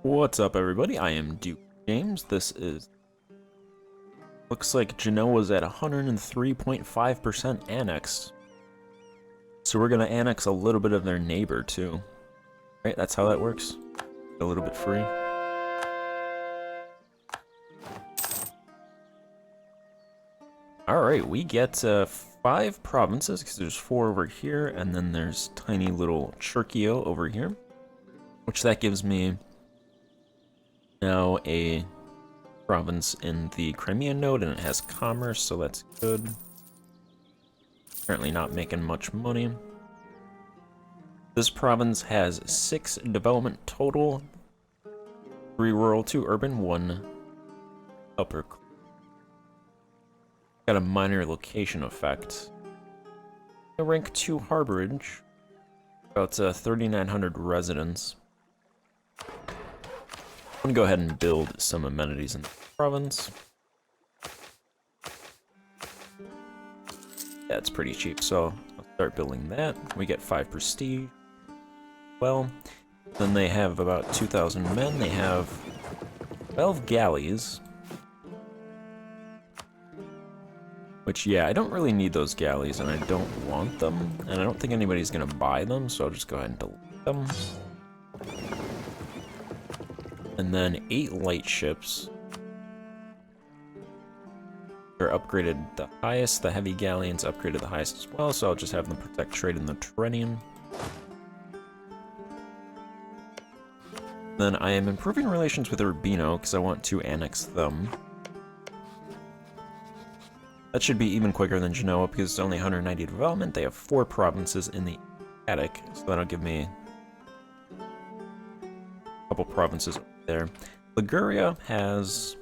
What's up, everybody? I am Duke James. This is... Looks like Genoa's at 103.5% annexed. So we're gonna annex a little bit of their neighbor, too. Right, that's how that works. A little bit free. Alright, we get 5 provinces, because there's 4 over here, and then there's tiny little Chirkio over here. Which that gives me now a province in the Crimea node, and it has commerce, so that's good. Apparently not making much money. This province has 6 development total. 3 rural, 2 urban, 1 upper. Got a minor location effect. A rank 2 harborage. About 3,900 residents. I'm gonna go ahead and build some amenities in the province. That's pretty cheap, so I'll start building that. We get 5 prestige. Well, then they have about 2,000 men. They have 12 galleys. Which, yeah, I don't really need those galleys, and I don't want them. And I don't think anybody's gonna buy them, so I'll just go ahead and delete them. And then 8 light ships. They're upgraded the highest. The heavy galleons upgraded the highest as well, so I'll just have them protect trade in the Tyrrhenian. Then I am improving relations with Urbino, because I want to annex them. That should be even quicker than Genoa, because it's only 190 development. They have 4 provinces in the Attic, so that'll give me a couple provinces there. Liguria has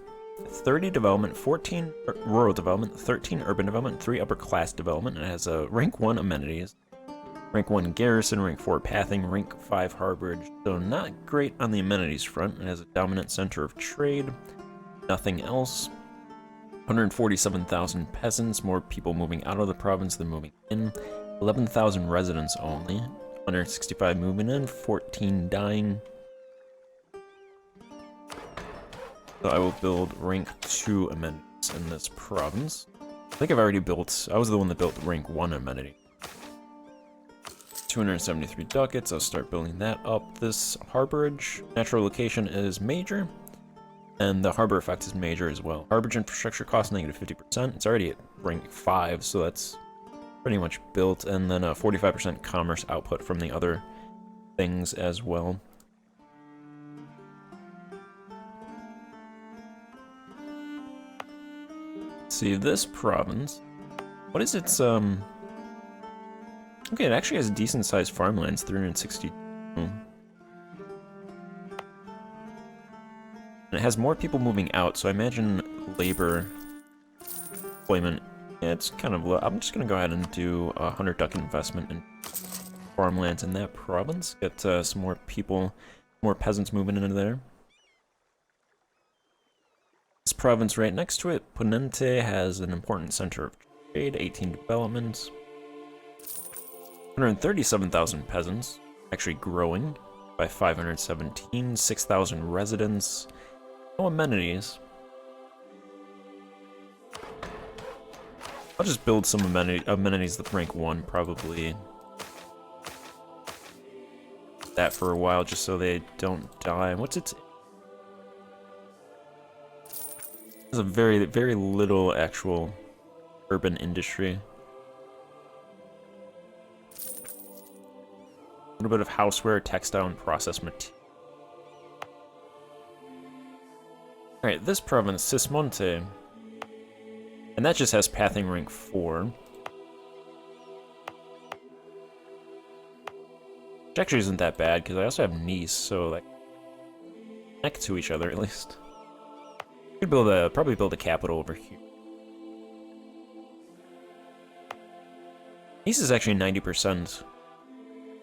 30 development, 14 rural development, 13 urban development, 3 upper class development, and it has a rank 1 amenities, rank 1 garrison, rank 4 pathing, rank 5 harborage. So not great on the amenities front. It has a dominant center of trade, nothing else. 147,000 peasants, more people moving out of the province than moving in. 11,000 residents only, 165 moving in, 14 dying. So I will build rank 2 amenities in this province. I think I've already built, I was the one that built rank 1 amenity. 273 ducats, I'll start building that up. This harborage, natural location is major, and the harbor effect is major as well. Harborage infrastructure cost negative 50%, it's already at rank 5, so that's pretty much built, and then 45% commerce output from the other things as well. See, this province, what is its, okay, it actually has decent sized farmlands, 360. And it has more people moving out, so I imagine labor employment, yeah, it's kind of low. I'm just gonna go ahead and do a 100 ducat investment in farmlands in that province, get some more people, more peasants moving into there. This province right next to it, Ponente, has an important center of trade, 18 developments, 137,000 peasants, actually growing by 517, 6,000 residents, no amenities. I'll just build some amenities that rank 1, probably that for a while, just so they don't die. What's its... There's a very, very little actual urban industry. A little bit of houseware, textile, and processed material. Alright, this province, Sismonte, and that just has pathing rank 4. Which actually isn't that bad, because I also have Nice, so like, connect to each other at least. Could build probably build a capital over here. Nice is actually 90%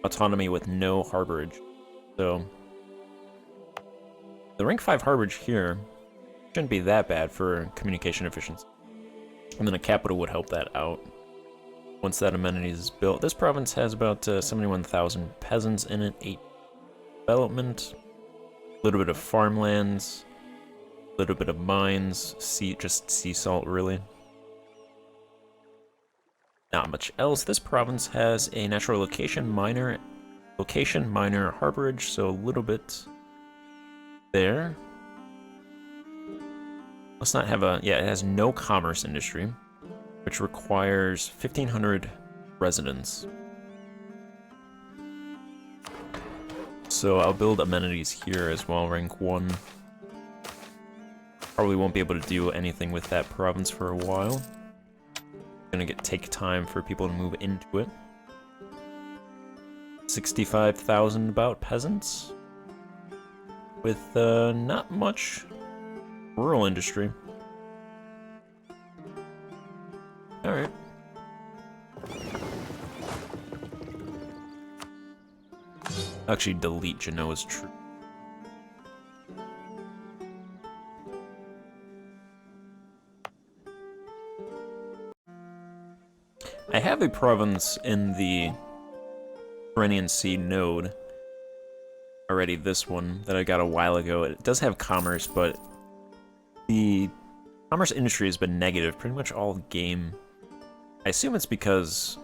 autonomy with no harborage, so the rank 5 harborage here shouldn't be that bad for communication efficiency. And then a capital would help that out once that amenity is built. This province has about 71,000 peasants in it, 8 development. little bit of farmlands, a little bit of mines, just sea salt really. Not much else. This province has a natural location minor harborage, so a little bit there. Let's not have a, yeah, it has no commerce industry, which requires 1,500 residents. So I'll build amenities here as well, rank 1. Probably won't be able to do anything with that province for a while. Gonna take time for people to move into it. 65,000 about peasants with not much rural industry. All right. Actually, delete Genoa's troop. I have a province in the Tyrrhenian Sea node already, this one that I got a while ago. It does have commerce, but the commerce industry has been negative pretty much all game. I assume it's because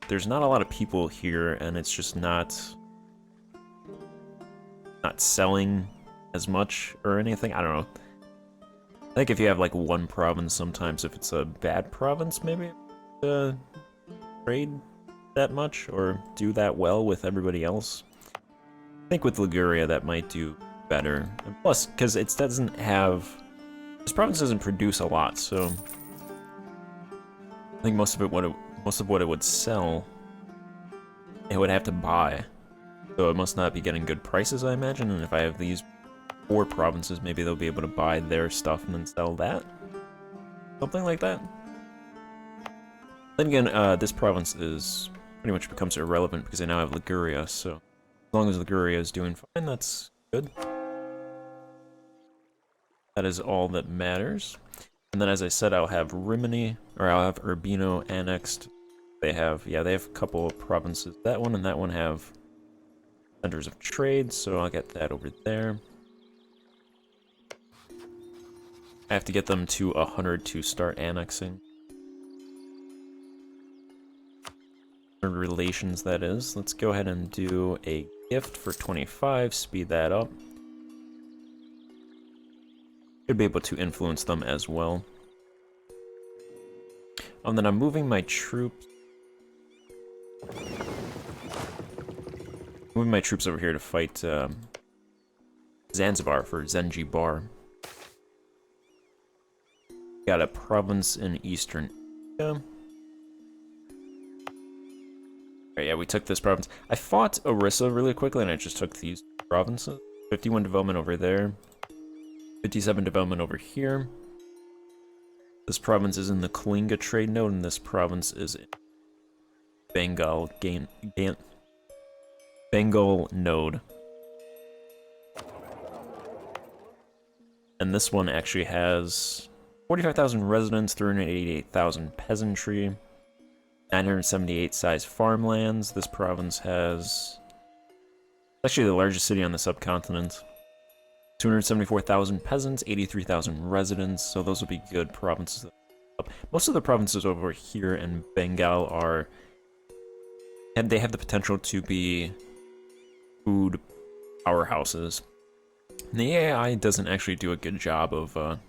there's not a lot of people here and it's just not selling as much or anything. I don't know. I think if you have like one province, sometimes if it's a bad province, maybe trade that much or do that well with everybody else. I think with Liguria that might do better. And plus, because it doesn't have, this province doesn't produce a lot, so I think most of what it would sell, it would have to buy. So it must not be getting good prices, I imagine. And if I have these 4 provinces, maybe they'll be able to buy their stuff and then sell that. Something like that. Then again, this province is pretty much becomes irrelevant because I now have Liguria, so as long as Liguria is doing fine, that's good. That is all that matters. And then as I said, I'll have Rimini, or I'll have Urbino annexed. They have, yeah, they have a couple of provinces. That one and that one have centers of trade, so I'll get that over there. I have to get them to 100 to start annexing. Relations, that is. Let's go ahead and do a gift for 25, speed that up. Should be able to influence them as well. And then I'm moving my troops. Moving my troops over here to fight Zanzibar for Zanzibar. Got a province in Eastern Asia. Yeah, we took this province. I fought Orissa really quickly, and I just took these provinces. 51 development over there. 57 development over here. This province is in the Kalinga trade node, and this province is in Bengal Bengal node. And this one actually has 45,000 residents, 388,000 peasantry. 978 size farmlands. This province has, actually the largest city on the subcontinent. 274,000 peasants, 83,000 residents, so those will be good provinces. Most of the provinces over here in Bengal are, and they have the potential to be food powerhouses. And the AI doesn't actually do a good job of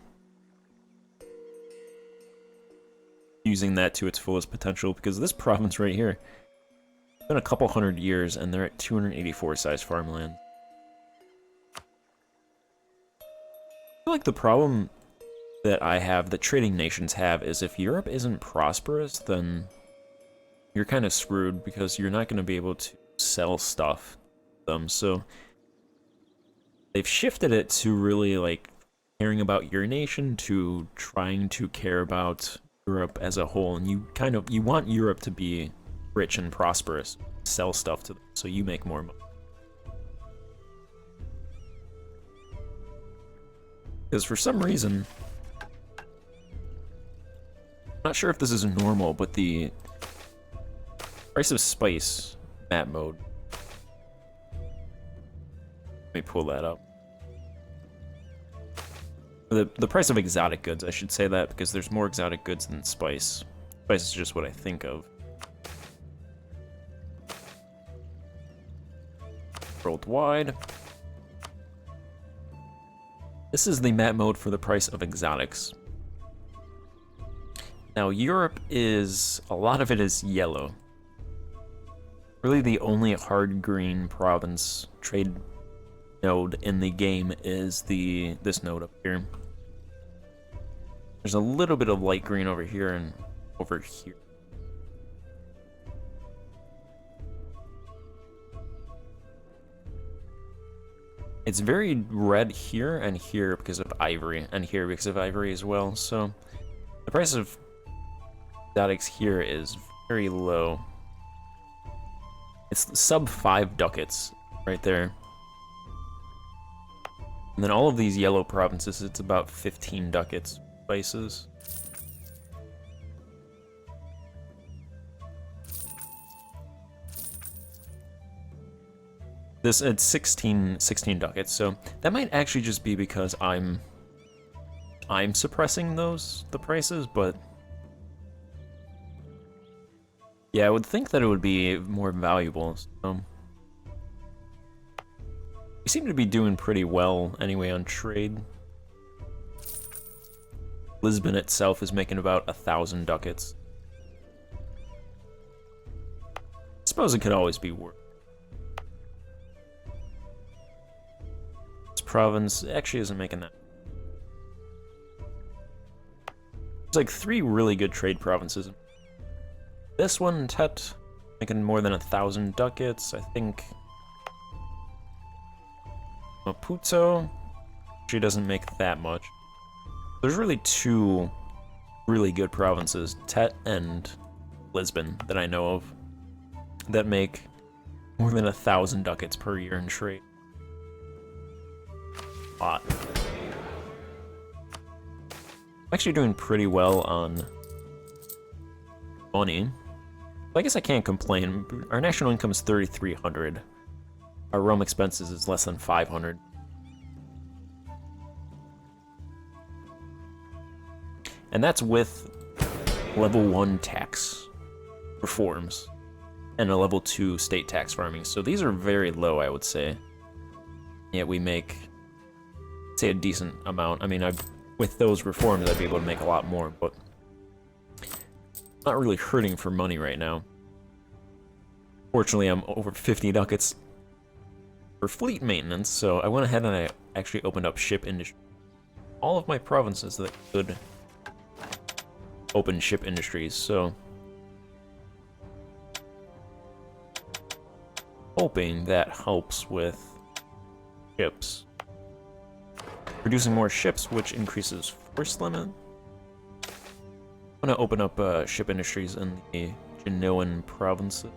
using that to its fullest potential, because this province right here, it's been a couple hundred years and they're at 284 size farmland. I feel like the problem that I have, that trading nations have, is if Europe isn't prosperous, then you're kind of screwed, because you're not going to be able to sell stuff to them. So they've shifted it to really like caring about your nation to trying to care about Europe as a whole, and you want Europe to be rich and prosperous, sell stuff to them so you make more money. Because for some reason, I'm not sure if this is normal, but the price of spice map mode. Let me me pull that up. The price of exotic goods, I should say that, because there's more exotic goods than spice. Spice is just what I think of. Worldwide. This is the map mode for the price of exotics. Now, Europe is, a lot of it is yellow. Really the only hard green province trade node in the game is this node up here. There's a little bit of light green over here and over here. It's very red here and here because of ivory, and here because of ivory as well, so the price of exotics here is very low. It's sub 5 ducats right there. And then all of these yellow provinces, it's about 15 ducats spices. It's 16 ducats, so that might actually just be because I'm suppressing the prices, but yeah, I would think that it would be more valuable. So we seem to be doing pretty well anyway on trade. Lisbon itself is making about 1,000 ducats. I suppose it could always be worse. This province actually isn't making that. There's like 3 really good trade provinces. This one, Tet, making more than 1,000 ducats, I think. Maputo, she doesn't make that much. There's really 2 really good provinces, Tet and Lisbon, that I know of, that make more than 1,000 ducats per year in trade. A lot. I'm actually doing pretty well on money. I guess I can't complain. Our national income is 3,300. Our realm expenses is less than 500. And that's with level 1 tax reforms and a level 2 state tax farming. So these are very low, I would say. Yet we make, say, a decent amount. I mean, with those reforms, I'd be able to make a lot more, but not really hurting for money right now. Fortunately, I'm over 50 ducats for fleet maintenance, so I went ahead and I actually opened up ship industry. All of my provinces that could open ship industries, so hoping that helps with ships. Producing more ships, which increases force limit. I'm gonna open up ship industries in the Genoan provinces.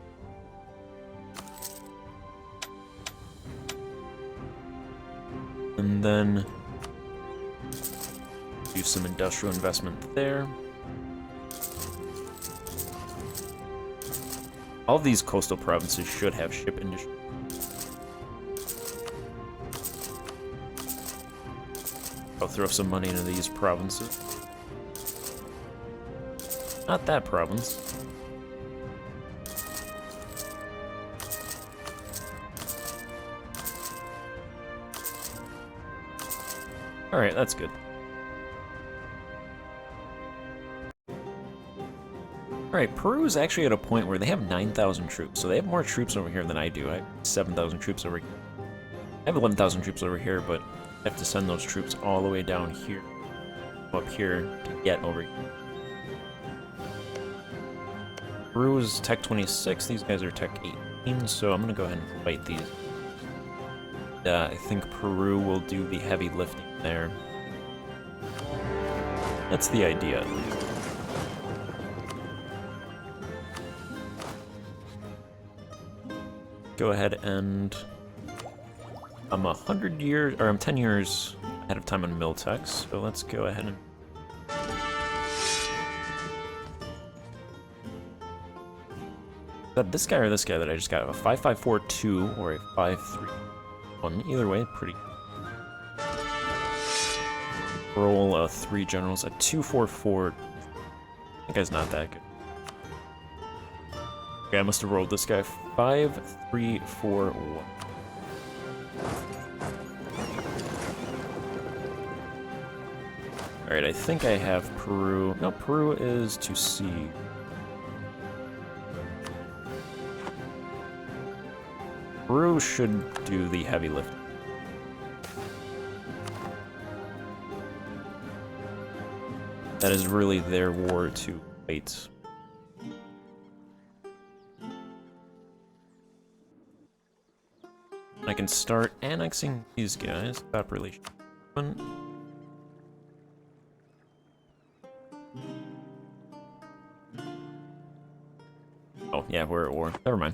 And then do some industrial investment there. All of these coastal provinces should have ship industry. I'll throw some money into these provinces. Not that province. Alright, that's good. Alright, Peru is actually at a point where they have 9,000 troops, so they have more troops over here than I do. I have 7,000 troops over here. I have 11,000 troops over here, but I have to send those troops all the way down here, up here, to get over here. Peru is Tech 26, these guys are Tech 18, so I'm gonna go ahead and fight these. I think Peru will do the heavy lifting there. That's the idea, at least. Go ahead and I'm 100 years, or I'm 10 years ahead of time on Miltex, so let's go ahead and is that this guy or this guy that I just got? A 5542 or a 53? 1. Either way, pretty. Roll 3 generals, a 2-4-4. That guy's not that good. Okay, I must have rolled this guy 5-3-4-1. Alright, I think I have Peru. No, Peru is to sea. Peru should do the heavy lift. That is really their war to fight. I can start annexing these guys. Stop relation. Oh, yeah, we're at war. Never mind.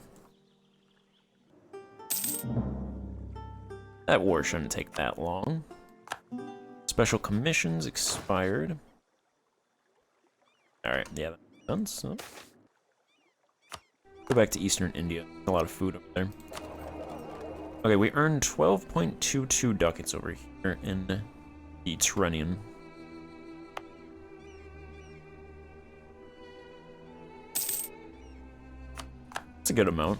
That war shouldn't take that long. Special commissions expired. Alright, yeah, that's done, so. Go back to Eastern India. A lot of food up there. Okay, we earned 12.22 ducats over here in the Mediterranean. That's a good amount.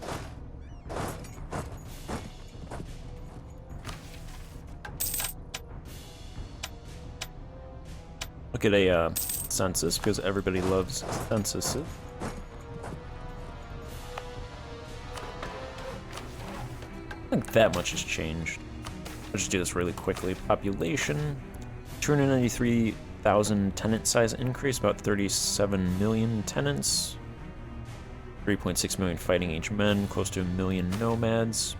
Look at a census, because everybody loves censuses. I think that much has changed. I'll just do this really quickly. Population, 293,000 tenant size increase, about 37 million tenants. 3.6 million fighting age men, close to 1 million nomads.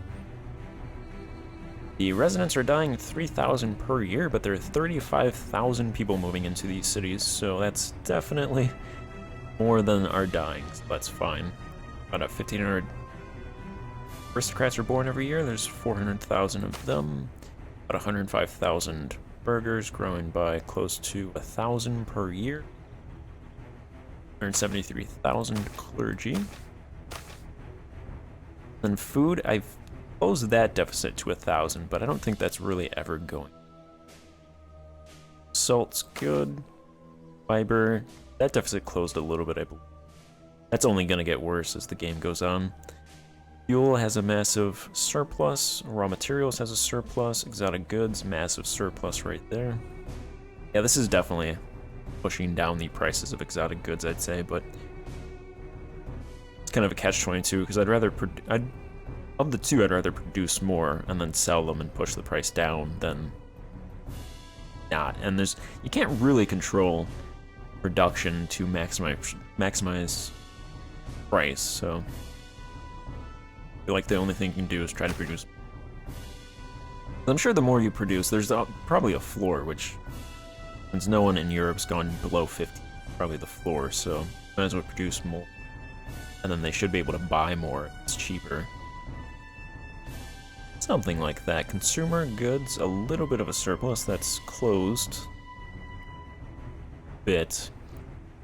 The residents are dying 3,000 per year, but there are 35,000 people moving into these cities, so that's definitely more than are dying, so that's fine. About 1,500 aristocrats are born every year. There's 400,000 of them. About 105,000 burghers, growing by close to 1,000 per year. 173,000 clergy. Then food, I've closed that deficit to 1,000, but I don't think that's really ever going. Salt's good. Fiber, that deficit closed a little bit, I believe. That's only going to get worse as the game goes on. Fuel has a massive surplus. Raw materials has a surplus. Exotic goods, massive surplus right there. Yeah, this is definitely pushing down the prices of exotic goods, I'd say, but it's kind of a catch-22 because I'd rather of the two, I'd rather produce more and then sell them and push the price down than not. And you can't really control production to maximize price, so I feel like the only thing you can do is try to produce. I'm sure the more you produce, there's probably a floor, which, since no one in Europe's gone below 50, probably the floor, so might as well produce more. And then they should be able to buy more. It's cheaper. Something like that. Consumer goods, a little bit of a surplus. That's closed. Bit.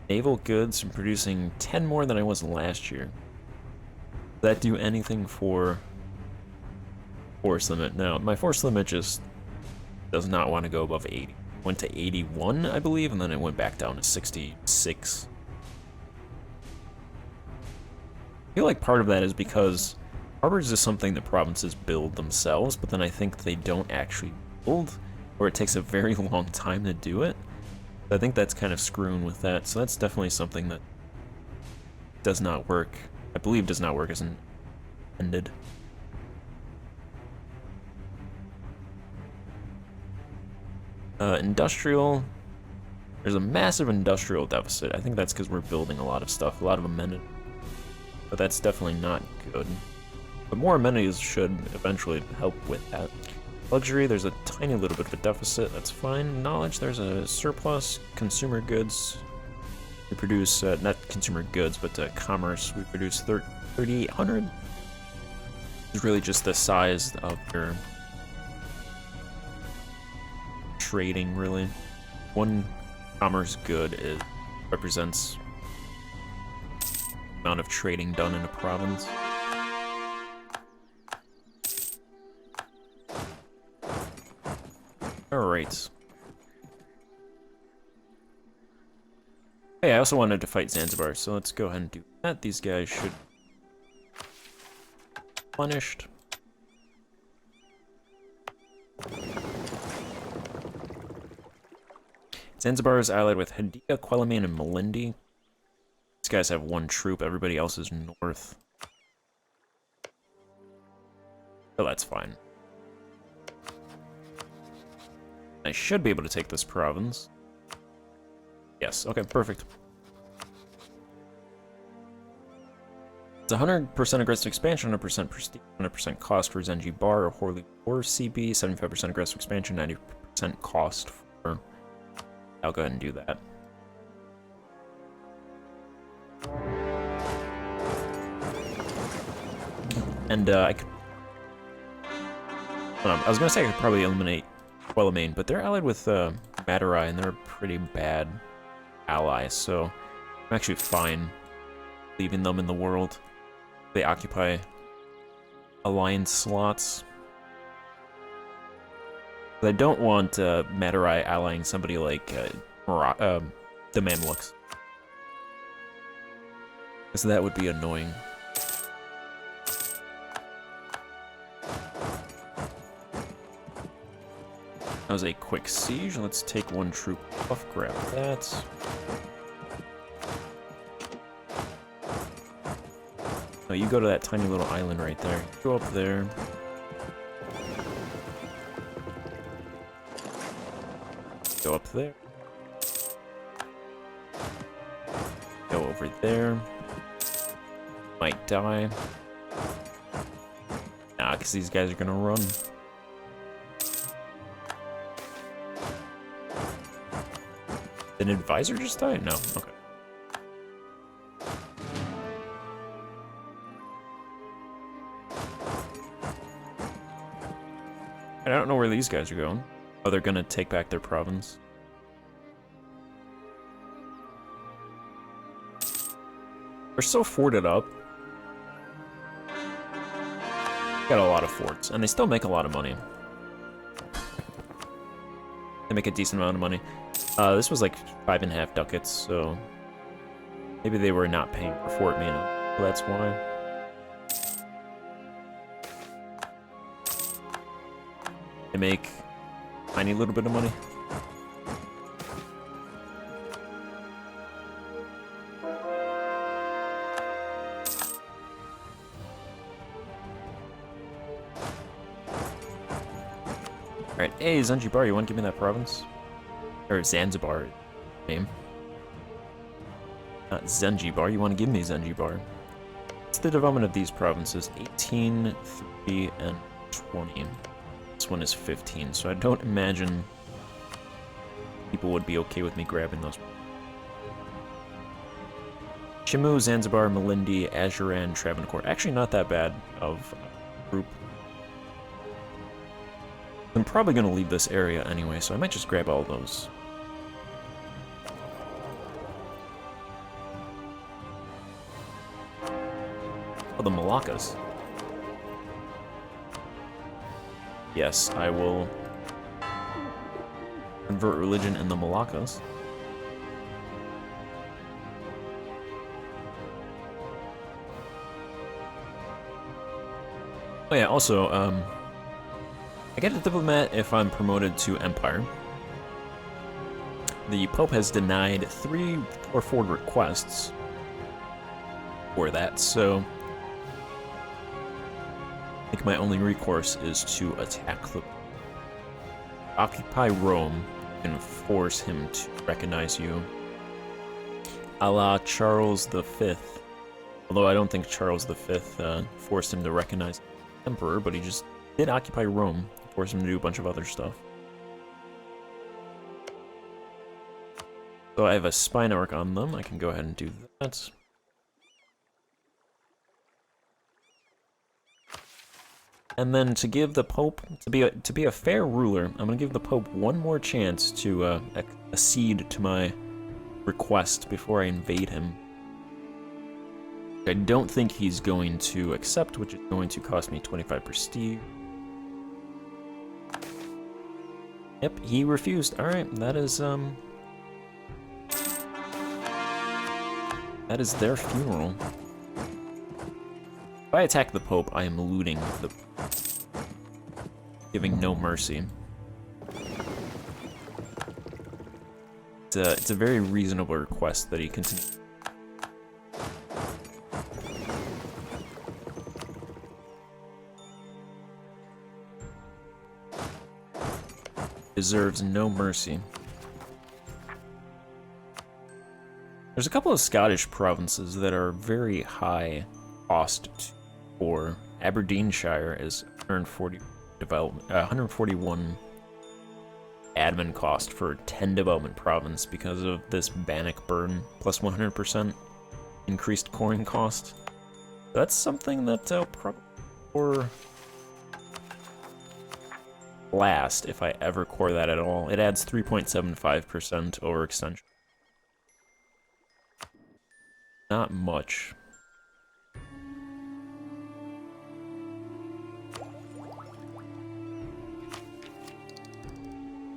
Naval goods, I'm producing 10 more than I was last year. Does that do anything for force limit? No, my force limit just does not want to go above 80. Went to 81, I believe, and then it went back down to 66. I feel like part of that is because harbors is something that provinces build themselves, but then I think they don't actually build, or it takes a very long time to do it. So I think that's kind of screwing with that, so that's definitely something that does not work. I believe does not work as intended. Industrial. There's a massive industrial deficit. I think that's because we're building a lot of stuff, a lot of amenities. But that's definitely not good. But more amenities should eventually help with that. Luxury, there's a tiny little bit of a deficit. That's fine. Knowledge, there's a surplus. Consumer goods. We produce, not consumer goods, but commerce. We produce 3,800. It's really just the size of your trading, really. One commerce good represents the amount of trading done in a province. Alright. Hey, I also wanted to fight Zanzibar, so let's go ahead and do that. These guys should be punished. Zanzibar is allied with Hadia, Quelimane, and Malindi. These guys have one troop, everybody else is north. Oh, that's fine. I should be able to take this province. Yes, okay, perfect. It's 100% aggressive expansion, 100% prestige, 100% cost for Zenji Bar or Horley or CB, 75% aggressive expansion, 90% cost for... I'll go ahead and do that. And I could... I was gonna say I could probably eliminate Quelimane, but they're allied with Madurai, and they're a pretty bad ally, so I'm actually fine leaving them in the world. They occupy alliance slots. But I don't want Madurai allying somebody like the Mamluks, because that would be annoying. That was a quick siege. Let's take one troop off, grab that. No, you go to that tiny little island right there. Go up there. Go up there. Go over there. Might die. Nah, because these guys are gonna run. Did an advisor just die? No. Okay. I don't know where these guys are going. Oh, they're gonna take back their province. They're so forted up. Got a lot of forts, and they still make a lot of money. They make a decent amount of money. This was like 5.5 ducats, so maybe they were not paying for fort maintenance. So that's why. They make a tiny little bit of money. Alright, hey Zanzibar, you want to give me that province? Or Zanzibar name. Not Zanzibar, you want to give me Zanzibar. What's the development of these provinces? 18, 3, and 20. This one is 15, so I don't imagine people would be okay with me grabbing those. Chimu, Zanzibar, Malindi, Ajuran, Travancore. Actually not that bad of a group. I'm probably going to leave this area anyway, so I might just grab all those. Oh, the Malaccas. Yes, I will convert religion in the Malaccas. Oh yeah, also, I get a diplomat if I'm promoted to Empire. The Pope has denied 3 or 4 requests for that, so I think my only recourse is to attack the... Occupy Rome and force him to recognize you. A la Charles V. Although I don't think Charles V forced him to recognize the Emperor, but he just did occupy Rome. Force him to do a bunch of other stuff. So I have a spy network on them. I can go ahead and do that. And then to give the Pope, to be a fair ruler, I'm gonna give the Pope one more chance to accede to my request before I invade him. I don't think he's going to accept, which is going to cost me 25 prestige. Yep, he refused. Alright, that is their funeral. If I attack the Pope, I am looting the... giving no mercy. It's a very reasonable request that he continues. Deserves no mercy. There's a couple of Scottish provinces that are very high cost for. Aberdeenshire is 140 development, 141 admin cost for 10 development province because of this Bannockburn plus 100% increased coring cost. That's something that I'll probably for last if I ever core that at all. It adds 3.75% overextension. Not much.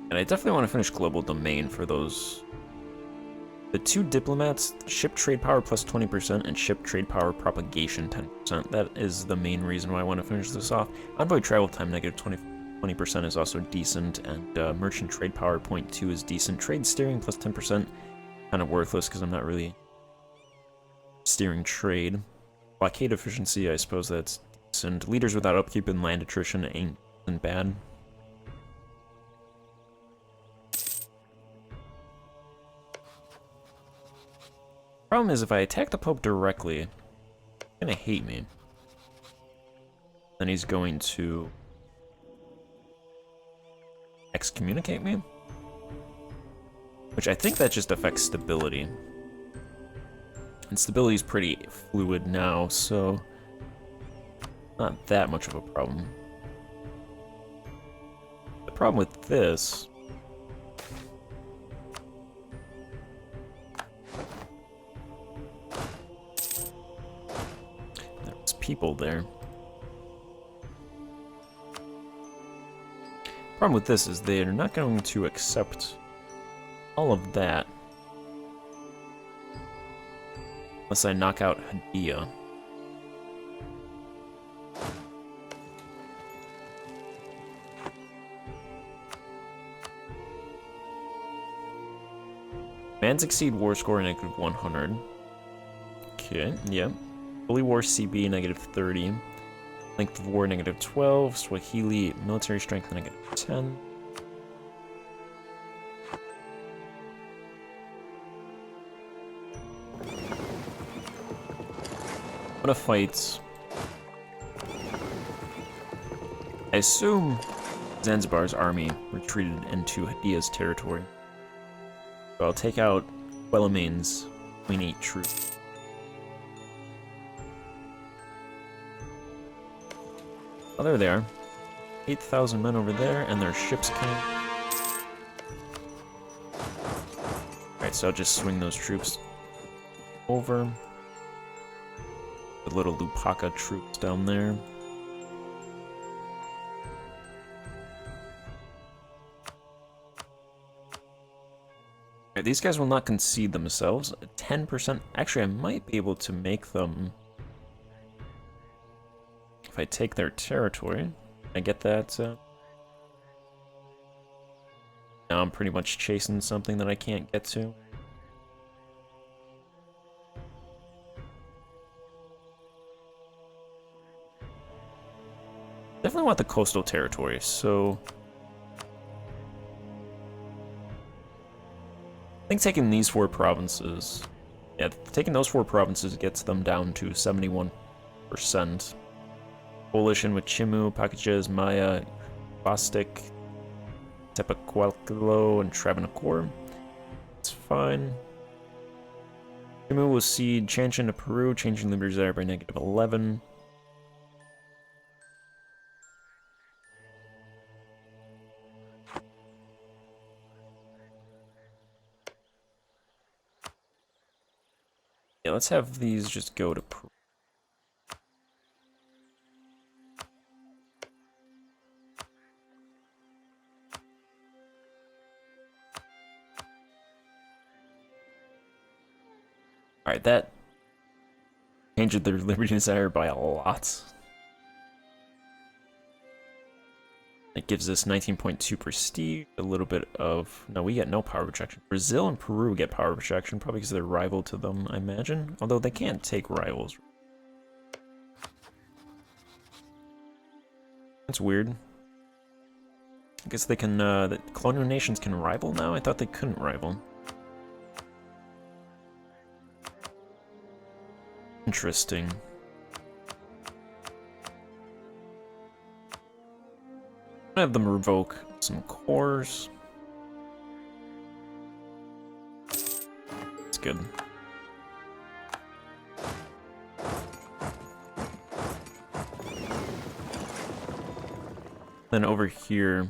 And I definitely want to finish global domain for those. The two diplomats, ship trade power plus 20% and ship trade power propagation 10%. That is the main reason why I want to finish this off. Envoy travel time negative 20% is also decent, and merchant trade power 0.2 is decent. Trade steering plus 10%, kind of worthless because I'm not really steering trade. Blockade efficiency, I suppose that's decent. Leaders without upkeep and land attrition ain't bad. Problem is, if I attack the Pope directly, he's gonna hate me. Then he's going to excommunicate me, which I think that just affects stability. And stability is pretty fluid now, so not that much of a problem. The problem with this there's people there. Problem with this is they're not going to accept all of that unless I knock out Hadia. Commands exceed war score negative 100. Okay, yeah. Holy War CB negative 30. Length of war negative 12. Swahili military strength negative 10. I'm gonna fight. I assume Zanzibar's army retreated into Hadia's territory. So I'll take out Quelimane's Queen 8 troops. Oh, there they are. 8,000 men over there, and their ships came. Alright, so I'll just swing those troops over. The little Lupaka troops down there. Alright, these guys will not concede themselves. 10%. Actually, I might be able to make them. If I take their territory, I get that. Now I'm pretty much chasing something that I can't get to. Definitely want the coastal territory, so I think taking these 4 provinces, yeah, taking those 4 provinces gets them down to 71%. Coalition with Chimu, Packages, Maya, Bostik, Tepacualcalo, and Travancore. It's fine. Chimu will cede Chanchan to Peru, changing Liberty's area by negative 11. Yeah, let's have these just go to Peru. Alright, that changed their liberty desire by a lot. It gives us 19.2 prestige, a little bit of... No, we get no power projection. Brazil and Peru get power projection, probably because they're rival to them, I imagine. Although they can't take rivals. That's weird. I guess they can, the colonial nations can rival now? I thought they couldn't rival. Interesting. I'm gonna have them revoke some cores. That's good. Then over here...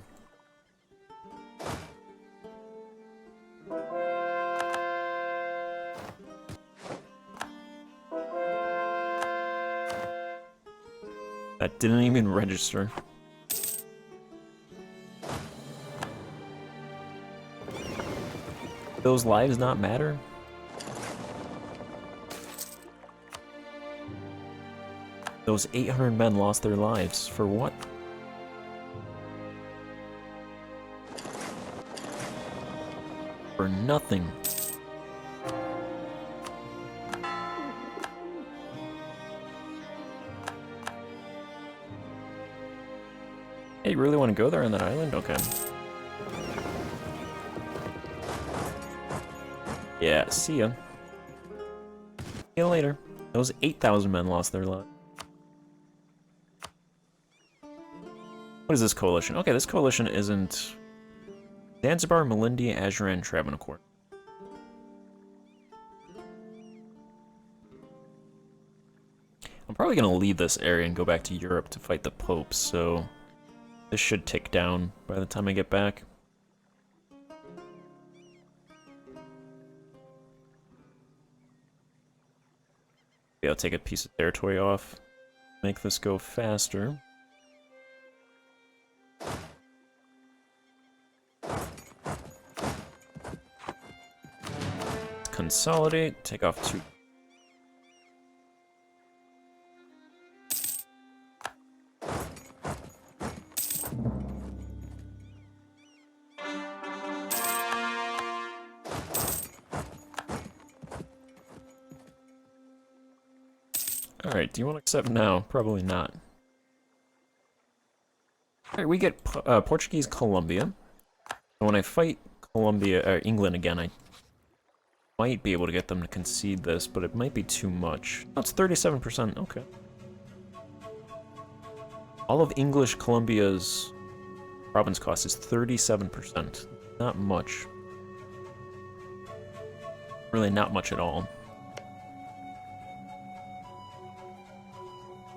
That didn't even register. Those lives not matter? Those 800 men lost their lives. For what? For nothing. Hey, you really want to go there on that island? Okay. Yeah, see ya. See you later. Those 8,000 men lost their lives. What is this coalition? Okay, this coalition isn't... Zanzibar, Malindi, Ajuran, Travancore. I'm probably going to leave this area and go back to Europe to fight the Pope, so... This should tick down by the time I get back. Maybe I'll take a piece of territory off. Make this go faster. Consolidate, take off 2. Alright, do you want to accept now? Probably not. Alright, we get Portuguese Colombia. And when I fight England again, I might be able to get them to concede this, but it might be too much. Oh, it's 37%, okay. All of English Colombia's province cost is 37%. Not much. Really not much at all.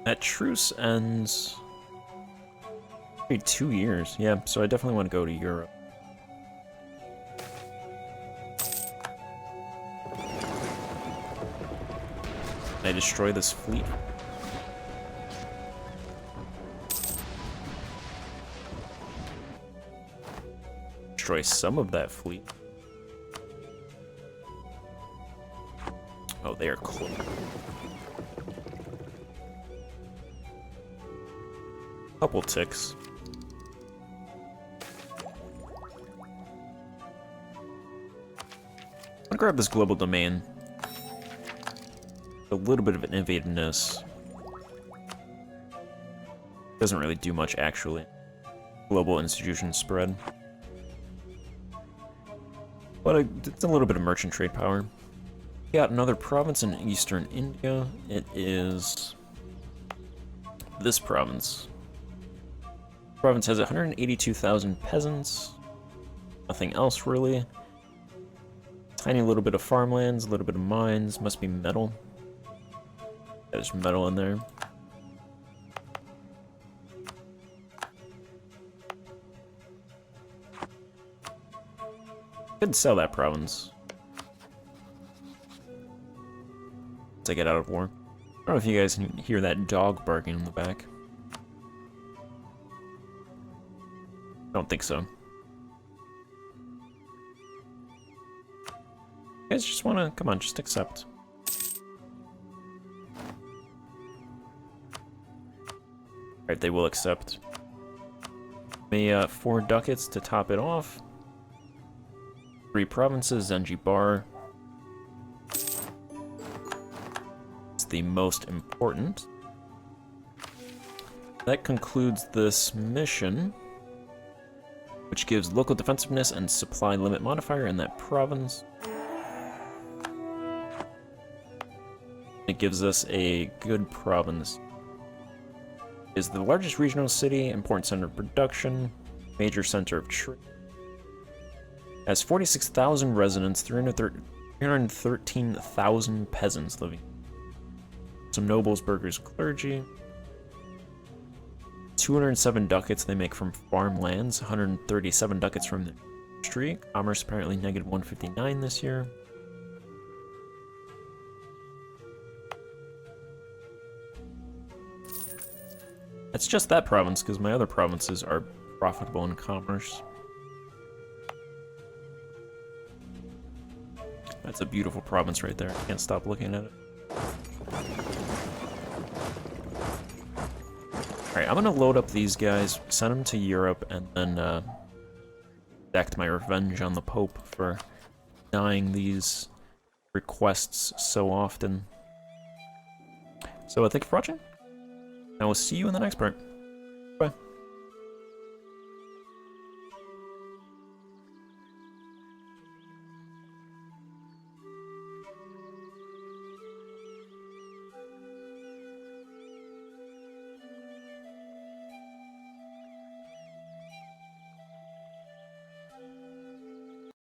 That truce ends... maybe 2 years. Yeah, so I definitely want to go to Europe. Can I destroy this fleet? Destroy some of that fleet. Oh, they are close. Couple ticks. I'm gonna grab this global domain. A little bit of innovativeness. Doesn't really do much, actually. Global institution spread. But it's a little bit of merchant trade power. Got another province in eastern India. It is this province. The province has 182,000 peasants. Nothing else, really. Tiny little bit of farmlands, a little bit of mines. Must be metal. There's metal in there. Could sell that province. Once I get out of war. I don't know if you guys can hear that dog barking in the back. I don't think so. You guys just wanna... come on, just accept. Alright, they will accept. May 4 ducats to top it off. 3 provinces, Zanzibar. It's the most important. That concludes this mission, which gives local defensiveness and supply limit modifier in that province. It gives us a good province. It is the largest regional city, important center of production, major center of trade. Has 46,000 residents, 313,000 peasants living. Some nobles, burghers, clergy. 207 ducats they make from farmlands, 137 ducats from the industry. Commerce apparently negative 159 this year. It's just that province, because my other provinces are profitable in commerce. That's a beautiful province right there. I can't stop looking at it. Alright, I'm gonna load up these guys, send them to Europe, and then exact my revenge on the Pope for denying these requests so often. So thank you for watching. I will see you in the next part.